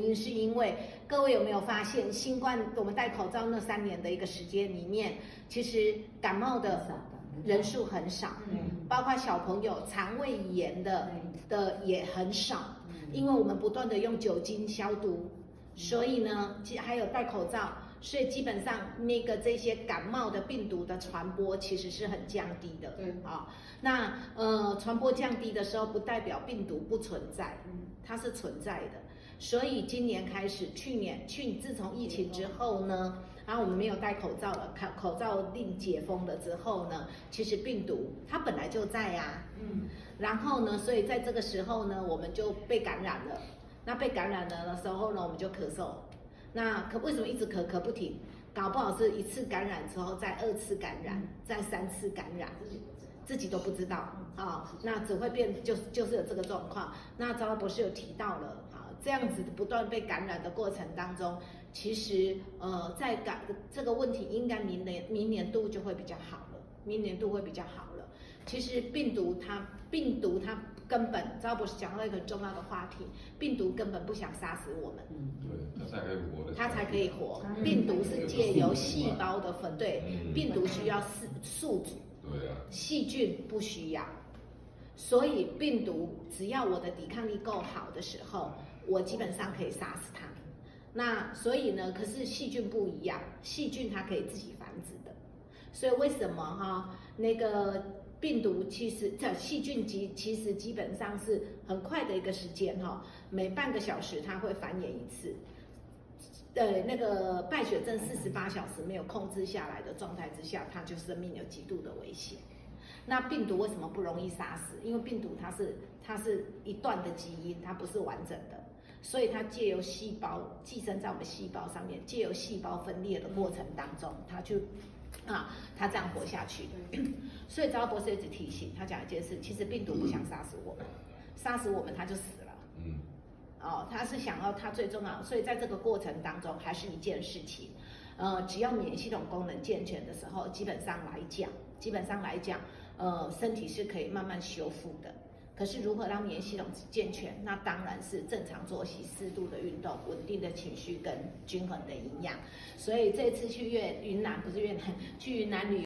因是因为各位有没有发现，新冠我们戴口罩那3年的一个时间里面，其实感冒的人数很少，包括小朋友肠胃炎的也很少，因为我们不断的用酒精消毒，所以呢，还有戴口罩。所以基本上这些感冒的病毒的传播其实是很降低的，那传播降低的时候，不代表病毒不存在，它是存在的。所以今年开始，自从疫情之后呢，然后我们没有戴口罩了，口罩令解封了之后呢，其实病毒它本来就在呀，然后呢，所以在这个时候呢，我们就被感染了。那被感染了的时候呢，我们就咳嗽。那为什么一直咳不停？搞不好是1次感染之后，再2次感染，再3次感染，自己都不知道那只会变就是有这个状况。那张博士有提到了这样子不断被感染的过程当中，其实在这个问题应该明年度就会比较好了，明年度会比较好了。其实病毒它根本，张博士讲到一个很重要的话题，病毒根本不想杀死我们，对，它才可以活的，它才可以活。病毒是借由细胞的病毒需要宿主，对啊，细菌不需要，所以病毒只要我的抵抗力够好的时候，我基本上可以杀死它。那所以呢，可是细菌不一样，细菌它可以自己繁殖的，所以为什么那个病毒其实细菌其实基本上是很快的一个时间每半个小时它会繁衍1次。那个败血症48小时没有控制下来的状态之下，它就生命有极度的危险。那病毒为什么不容易杀死？因为病毒它是一段的基因，它不是完整的，所以它借由细胞寄生在我们细胞上面，借由细胞分裂的过程当中，它这样活下去。所以张博士一直提醒他讲一件事，其实病毒不想杀死我们，杀死我们它就死了。他是想要它最重要，所以在这个过程当中还是一件事情，只要免疫系统功能健全的时候，基本上来讲，身体是可以慢慢修复的。可是如何让免疫系统健全？那当然是正常作息、适度的运动、稳定的情绪跟均衡的营养。所以这次去云南去云南旅游。